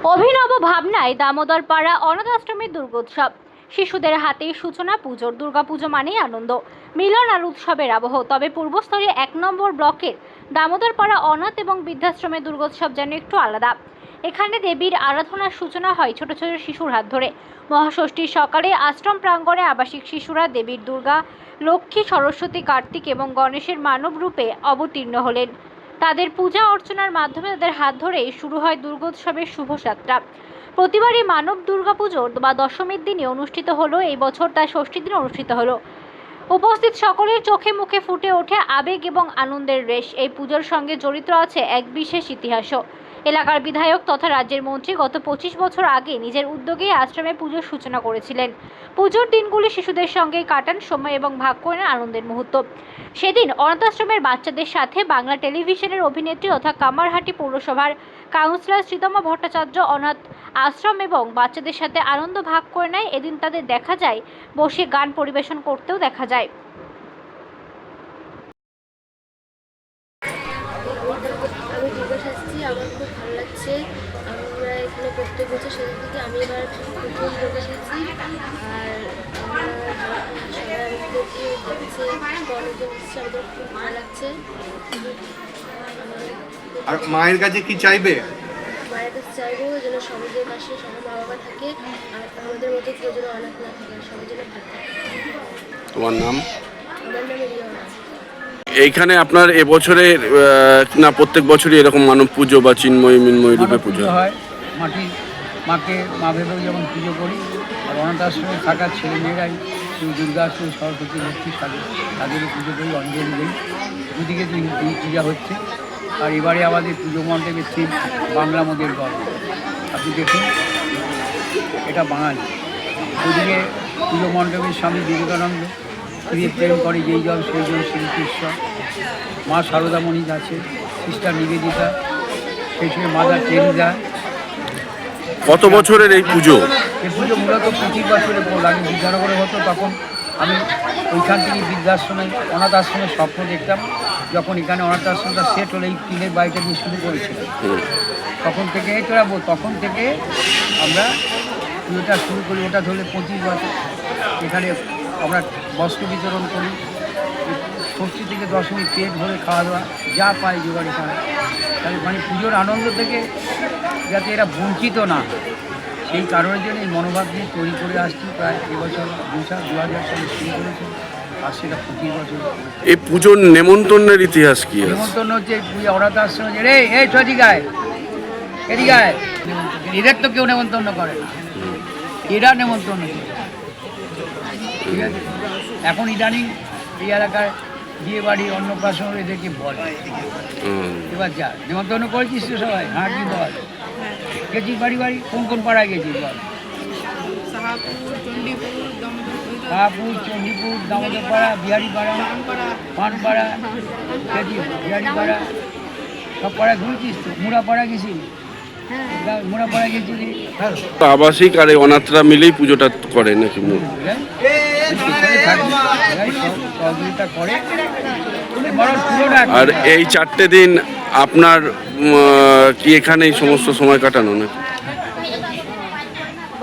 অভিনব ভাবনায় দামোদর পাড়া অনাথ আশ্রমের দুর্গোৎসব। শিশুদের হাতেই সূচনা পুজোর। দুর্গাপুজো মানেই আনন্দ, মিলন আর উৎসবের আবহ। তবে পূর্বস্থলী 1 নম্বর ব্লকের দামোদর পাড়া অনাথ এবং বৃদ্ধাশ্রমের দুর্গোৎসব যেন একটু আলাদা। এখানে দেবীর আরাধনার সূচনা হয় ছোট ছোট শিশুর হাত ধরে। মহাষষ্ঠীর সকালে আশ্রম প্রাঙ্গণে আবাসিক শিশুরা দেবীর দুর্গা, লক্ষ্মী, সরস্বতী, কার্তিক এবং গণেশের মানব রূপে অবতীর্ণ হলেন। তাদের পূজা অর্চনার মাধ্যমে তাদের হাত ধরেই শুরু হয় দুর্গোৎসবের শুভ যাত্রা। প্রতিবারই মানব দুর্গাপুজোর বা দশমীর দিনে অনুষ্ঠিত হলো, এই বছর তার ষষ্ঠীর দিন অনুষ্ঠিত হলো। উপস্থিত সকলের চোখে মুখে ফুটে ওঠে আবেগ এবং আনন্দের রেশ। এই পুজোর সঙ্গে জড়িত আছে এক বিশেষ ইতিহাসও। এলাকার বিধায়ক তথা রাজ্যের মন্ত্রী গত 25 বছর আগে নিজের উদ্যোগেই আশ্রমে পুজোর সূচনা করেছিলেন। পুজোর দিনগুলি শিশুদের সঙ্গে কাটান সময় এবং ভাগ করে নেন আনন্দের মুহূর্ত। সেদিন অনাথ আশ্রমের বাচ্চাদের সাথে বাংলা টেলিভিশনের অভিনেত্রী তথা কামারহাটি পৌরসভার কাউন্সিলর শ্রীতমা ভট্টাচার্য অনাথ আশ্রম এবং বাচ্চাদের সাথে আনন্দ ভাগ করে নেয়। এদিন তাদের দেখা যায় বসে গান পরিবেশন করতেও দেখা যায়। আমি বিকাশ আসছি, আমার খুব ভালো লাগছে। আমরা এখানে প্রত্যেক বছর সেদিন থেকে আমি এবার প্রথম বিকাশ আসছি। আর আমরা সবাই দেখছে অনেকজন এসেছে, আমাদের খুব ভালো লাগছে। আর মায়ের কাছে কি চাইবে? মায়ের কাছে চাইবো যেন সমাজের পাশে সবার মা বাবা থাকে, আর আমাদের মতো কেউ যেন অনাথ না থাকে, সবাই যেন থাকে। তোমার নাম? আমার নাম রিয়া। এইখানে আপনার এবছরে না প্রত্যেক বছরই এরকম মানব পুজো বা চিন্ময়ী মিন্ময়ী রূপে পুজো হয়? মাকে মা ভেবেও যেমন পুজো করি, আর অনাথ আশ্রমে থাকা ছেলেমেয়েরাই কেউ দুর্গা, কেউ সরস্বতী, লক্ষ্মী সাজে, তাদেরও পুজো করি, অঞ্জলি দিই। দুদিকে দুই পূজা হচ্ছে। আর এবারে আমাদের পুজো মণ্ডপের থিম বাংলা মোদের গর্ব। আপনি দেখুন, এটা বাঙালি। ওদিকে পুজো মণ্ডপের স্বামী বিবেকানন্দ, প্রেম করে যেই জল সেই জল শ্রীকৃষ্ণ। মা সারদামণি আছে, সিস্টার নিবেদিতা, সেই সঙ্গে মাদার টেরিজা। কত বছরের এই পুজো? এই পুজো মূলত 25 বছরের পর। আমি বিদ্যানগরে হতো, তখন আমি ওইখান থেকে বৃদ্ধাশ্রমে, অনাথ আশ্রমের স্বপ্ন দেখতাম। যখন এখানে অনাথ আশ্রমটা সেট হলে এই টিনের বাড়িটা দিয়ে শুরু করেছিলাম, তখন থেকে আমরা পুজোটা শুরু করি। ওটা ধরলে 25 বছর। এখানে আমরা বস্ত্র বিতরণ করি, ষষ্ঠী থেকে দশমী পেট ভরে খাওয়া দাওয়া যা পাই জোগাড় এখানে। তাহলে মানে পুজোর আনন্দ থেকে যাতে এরা বঞ্চিত না, সেই কারণের জন্য এই মনোভাব নিয়ে তৈরি করে আসছি। প্রায় এবছর 2000 সালে শুরু করেছি, আর সেটা 25 বছর। এই পুজোর নেমন্তন্নের ইতিহাস কি? নেমন্তন্ন হচ্ছে পুজো অনাথ আশ্রম, যে রে এই ছদিকায় এদিকে আয়, এদের তো কেউ নেমন্তন্ন করে না, এরা নেমন্তন্ন করে। ঠিক আছে, এখন ইদানিং এই এলাকায় বিয়ে বাড়ি অন্নপ্রাশন এদেরকে বলে। এবার যা নেমন্তন্ন করেছিস তো সবাই? হ্যাঁ, কি বল? গেছিস বাড়ি বাড়ি? কোন কোন পাড়ায় গেছিস বল? শাহপুর, চণ্ডীপুর, দামোদর পাড়া, বিহারি পাড়া, পানপাড়া গেছিস, বিহারি পাড়া, সব পাড়ায় ঘুরেছিস তো? মুড়াপাড়া গেছিস? মুড়াপাড়া গেছিলি? আবাসিক আর এই অনাথরা মিলেই পুজোটা করে নাকি? সহযোগিতা করে। আর এই 4টে দিন আপনার কি এখানেই সমস্ত সময় কাটানো নাকি?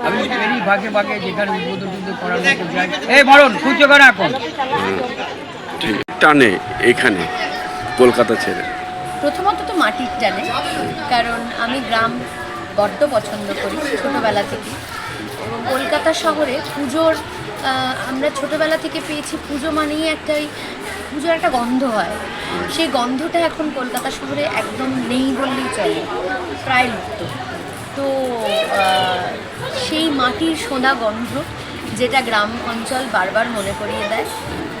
আমি এরই ভাগে ভাগে যেখানে উদ্বোধন করার মতো যাই। এই মরণ খুঁজছো কেন এখন? ঠিক টানে এখানে কলকাতা ছেড়ে? প্রথমত তো মাটির টানে, কারণ আমি গ্রাম বড্ড পছন্দ করি ছোটোবেলা থেকে। এবং কলকাতা শহরে পুজোর আমরা ছোটোবেলা থেকে পেয়েছি, পুজো মানেই পুজোর একটা গন্ধ হয়। সেই গন্ধটা এখন কলকাতা শহরে একদম নেই বললেই চলে, প্রায় লুপ্ত। তো সেই মাটির সোনা গন্ধ, যেটা গ্রাম অঞ্চল বারবার মনে করিয়ে দেয়,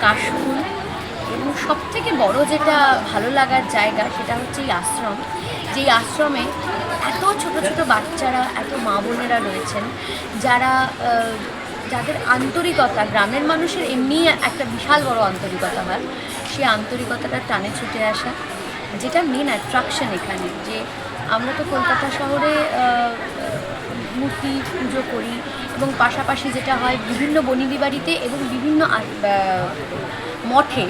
কাশফুল। এবং সবথেকে বড় যেটা ভালো লাগার জায়গা, সেটা হচ্ছে এই আশ্রম। যেই আশ্রমে এত ছোট ছোট বাচ্চারা, এত মা বোনেরা রয়েছেন, যাদের আন্তরিকতা, গ্রামের মানুষের এমনি একটা বিশাল বড় আন্তরিকতা হয়। সেই আন্তরিকতাটা টানে ছুটে আসা, যেটা মেন অ্যাট্রাকশন এখানে। যে আমরা তো কলকাতা শহরে মূর্তি পুজো করি, এবং পাশাপাশি যেটা হয় বিভিন্ন বনিদি বাড়িতে এবং বিভিন্ন মঠে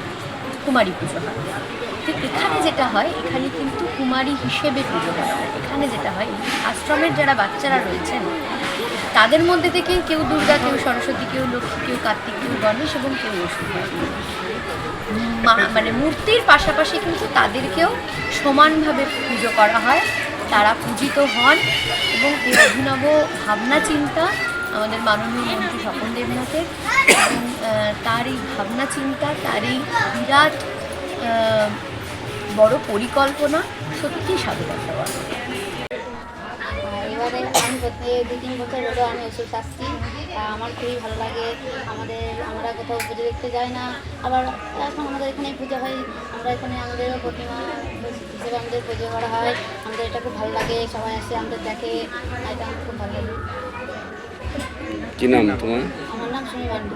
কুমারী পুজো হয়। তো এখানে যেটা হয়, এখানে কিন্তু কুমারী হিসেবে পুজো করা হয়। এখানে যেটা হয়, এই আশ্রমের যারা বাচ্চারা রয়েছেন তাদের মধ্যে থেকে কেউ দুর্গা, কেউ সরস্বতী, কেউ লক্ষ্মী, কেউ কার্তিক, কেউ গণেশ এবং কেউ অসুর হয়। মানে মূর্তির পাশাপাশি কিন্তু তাদেরকেও সমানভাবে পুজো করা হয়, তারা পূজিত হন। এবং এই অভিনব ভাবনা চিন্তা আমাদের মাননীয় মন্ত্রী স্বপন দেবনাথের, এবং তার এই ভাবনা চিন্তা, তার এই বিরাট বড় পরিকল্পনা সত্যি সাধুবাদ দেওয়া। এবারে আমি প্রতি 2-3 বছর হলো আমি ওষুধ আসছি। আমার খুবই ভালো লাগে। আমরা কোথাও পুজো দেখতে যাই না, আবার এখন আমাদের এখানে পুজো হয়। আমরা এখানে আমাদেরও প্রতিমা হিসেবে আমাদের পুজো করা হয়। আমাদের এটা খুব ভালো লাগে, সবাই আসে আমাদের দেখে, এটা আমার খুব ভালো লাগে। কি নাম তোমার? আমার নাম সুমি মান্ডি।